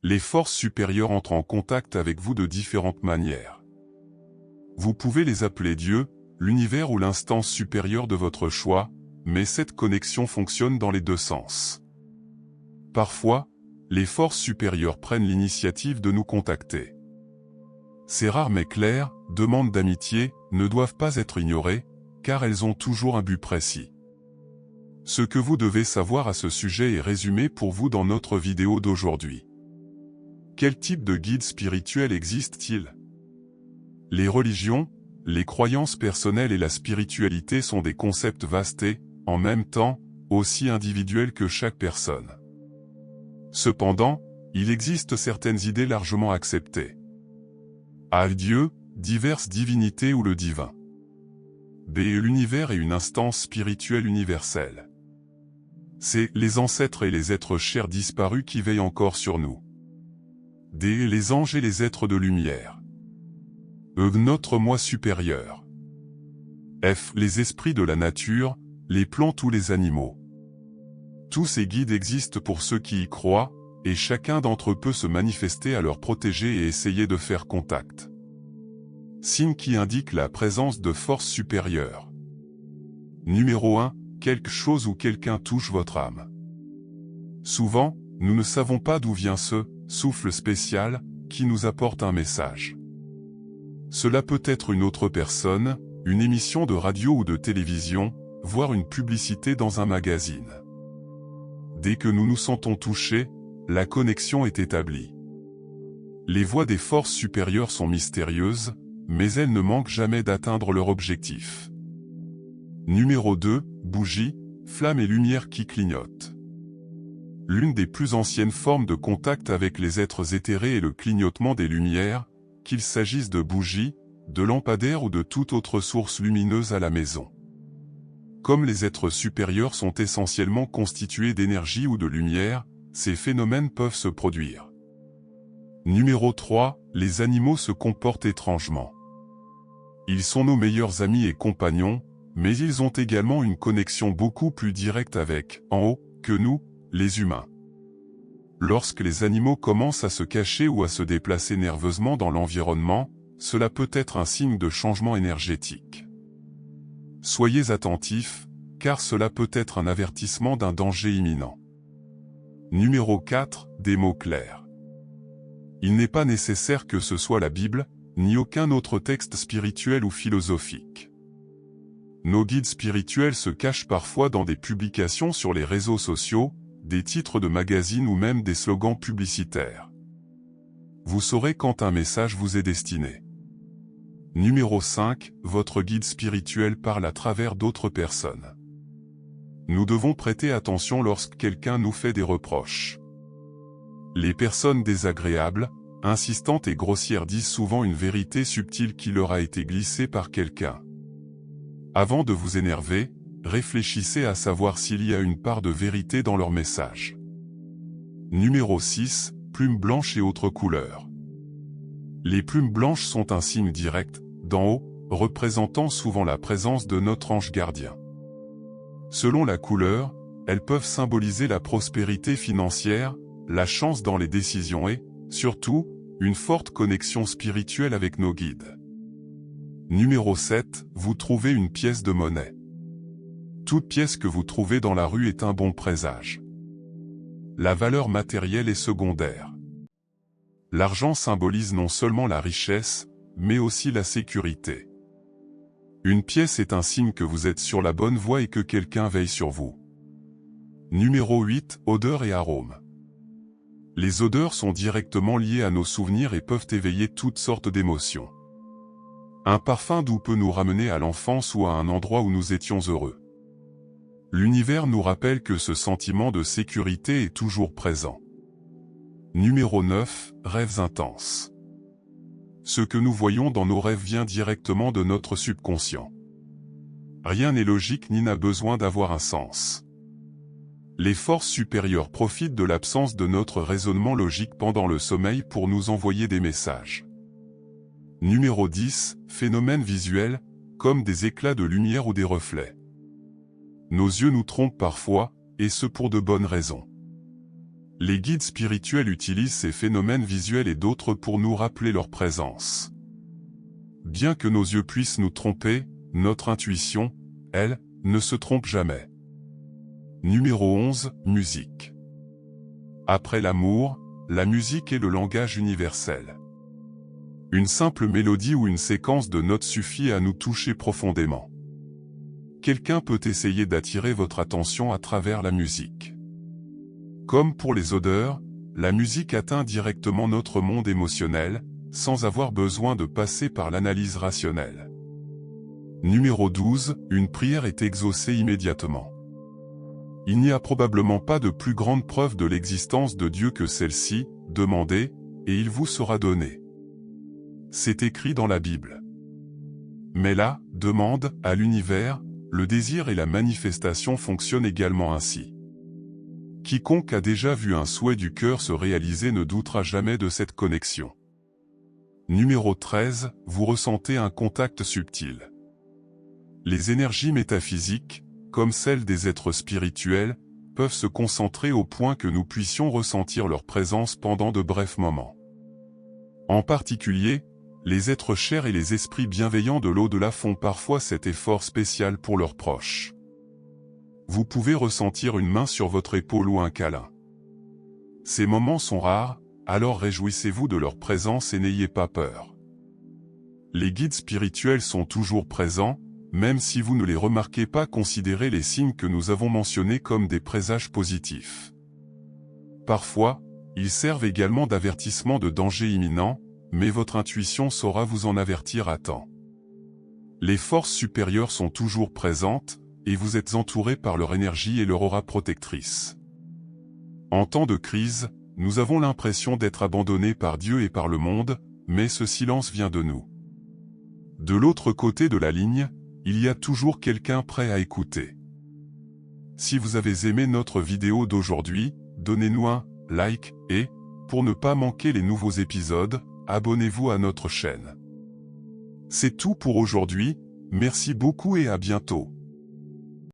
Les forces supérieures entrent en contact avec vous de différentes manières. Vous pouvez les appeler Dieu, l'univers ou l'instance supérieure de votre choix, mais cette connexion fonctionne dans les deux sens. Parfois, les forces supérieures prennent l'initiative de nous contacter. Ces rares mais claires demandes d'amitié ne doivent pas être ignorées, car elles ont toujours un but précis. Ce que vous devez savoir à ce sujet est résumé pour vous dans notre vidéo d'aujourd'hui. Quel type de guide spirituel existe-t-il? Les religions, les croyances personnelles et la spiritualité sont des concepts vastes et, en même temps, aussi individuels que chaque personne. Cependant, il existe certaines idées largement acceptées. A. Dieu, diverses divinités ou le divin. B. L'univers est une instance spirituelle universelle. C. Les ancêtres et les êtres chers disparus qui veillent encore sur nous. D. Les anges et les êtres de lumière. E. Notre moi supérieur. F. Les esprits de la nature, les plantes ou les animaux. Tous ces guides existent pour ceux qui y croient, et chacun d'entre eux peut se manifester à leur protéger et essayer de faire contact. Signe qui indique la présence de forces supérieures. Numéro 1. Quelque chose ou quelqu'un touche votre âme. Souvent, nous ne savons pas d'où vient ce souffle spécial qui nous apporte un message. Cela peut être une autre personne, une émission de radio ou de télévision, voire une publicité dans un magazine. Dès que nous nous sentons touchés, la connexion est établie. Les voix des forces supérieures sont mystérieuses, mais elles ne manquent jamais d'atteindre leur objectif. Numéro 2. Bougie, flamme et lumière qui clignotent. L'une des plus anciennes formes de contact avec les êtres éthérés est le clignotement des lumières, qu'il s'agisse de bougies, de lampadaires ou de toute autre source lumineuse à la maison. Comme les êtres supérieurs sont essentiellement constitués d'énergie ou de lumière, ces phénomènes peuvent se produire. Numéro 3. Les animaux se comportent étrangement. Ils sont nos meilleurs amis et compagnons, mais ils ont également une connexion beaucoup plus directe avec, en haut, que nous, les humains. Lorsque les animaux commencent à se cacher ou à se déplacer nerveusement dans l'environnement, cela peut être un signe de changement énergétique. Soyez attentifs, car cela peut être un avertissement d'un danger imminent. Numéro 4. Des mots clairs. Il n'est pas nécessaire que ce soit la Bible, ni aucun autre texte spirituel ou philosophique. Nos guides spirituels se cachent parfois dans des publications sur les réseaux sociaux, des titres de magazines ou même des slogans publicitaires. Vous saurez quand un message vous est destiné. Numéro 5. Votre guide spirituel parle à travers d'autres personnes. Nous devons prêter attention lorsque quelqu'un nous fait des reproches. Les personnes désagréables, insistantes et grossières disent souvent une vérité subtile qui leur a été glissée par quelqu'un. Avant de vous énerver, réfléchissez à savoir s'il y a une part de vérité dans leur message. Numéro 6. Plumes blanches et autres couleurs. Les plumes blanches sont un signe direct, d'en haut, représentant souvent la présence de notre ange gardien. Selon la couleur, elles peuvent symboliser la prospérité financière, la chance dans les décisions et, surtout, une forte connexion spirituelle avec nos guides. Numéro 7. Vous trouvez une pièce de monnaie. Toute pièce que vous trouvez dans la rue est un bon présage. La valeur matérielle est secondaire. L'argent symbolise non seulement la richesse, mais aussi la sécurité. Une pièce est un signe que vous êtes sur la bonne voie et que quelqu'un veille sur vous. Numéro 8. Odeurs et arômes. Les odeurs sont directement liées à nos souvenirs et peuvent éveiller toutes sortes d'émotions. Un parfum doux peut nous ramener à l'enfance ou à un endroit où nous étions heureux. L'univers nous rappelle que ce sentiment de sécurité est toujours présent. Numéro 9. Rêves intenses. Ce que nous voyons dans nos rêves vient directement de notre subconscient. Rien n'est logique ni n'a besoin d'avoir un sens. Les forces supérieures profitent de l'absence de notre raisonnement logique pendant le sommeil pour nous envoyer des messages. Numéro 10. Phénomènes visuels, comme des éclats de lumière ou des reflets. Nos yeux nous trompent parfois, et ce pour de bonnes raisons. Les guides spirituels utilisent ces phénomènes visuels et d'autres pour nous rappeler leur présence. Bien que nos yeux puissent nous tromper, notre intuition, elle, ne se trompe jamais. Numéro 11, musique. Après l'amour, la musique est le langage universel. Une simple mélodie ou une séquence de notes suffit à nous toucher profondément. Quelqu'un peut essayer d'attirer votre attention à travers la musique. Comme pour les odeurs, la musique atteint directement notre monde émotionnel, sans avoir besoin de passer par l'analyse rationnelle. Numéro 12, une prière est exaucée immédiatement. Il n'y a probablement pas de plus grande preuve de l'existence de Dieu que celle-ci, demandez, et il vous sera donné. C'est écrit dans la Bible. Mais la demande à l'univers, le désir et la manifestation fonctionnent également ainsi. Quiconque a déjà vu un souhait du cœur se réaliser ne doutera jamais de cette connexion. Numéro 13, vous ressentez un contact subtil. Les énergies métaphysiques, comme celles des êtres spirituels, peuvent se concentrer au point que nous puissions ressentir leur présence pendant de brefs moments. En particulier, les êtres chers et les esprits bienveillants de l'au-delà font parfois cet effort spécial pour leurs proches. Vous pouvez ressentir une main sur votre épaule ou un câlin. Ces moments sont rares, alors réjouissez-vous de leur présence et n'ayez pas peur. Les guides spirituels sont toujours présents, même si vous ne les remarquez pas, considérez les signes que nous avons mentionnés comme des présages positifs. Parfois, ils servent également d'avertissement de danger imminent, mais votre intuition saura vous en avertir à temps. Les forces supérieures sont toujours présentes, et vous êtes entouré par leur énergie et leur aura protectrice. En temps de crise, nous avons l'impression d'être abandonnés par Dieu et par le monde, mais ce silence vient de nous. De l'autre côté de la ligne, il y a toujours quelqu'un prêt à écouter. Si vous avez aimé notre vidéo d'aujourd'hui, donnez-nous un like et, pour ne pas manquer les nouveaux épisodes, abonnez-vous à notre chaîne. C'est tout pour aujourd'hui, merci beaucoup et à bientôt.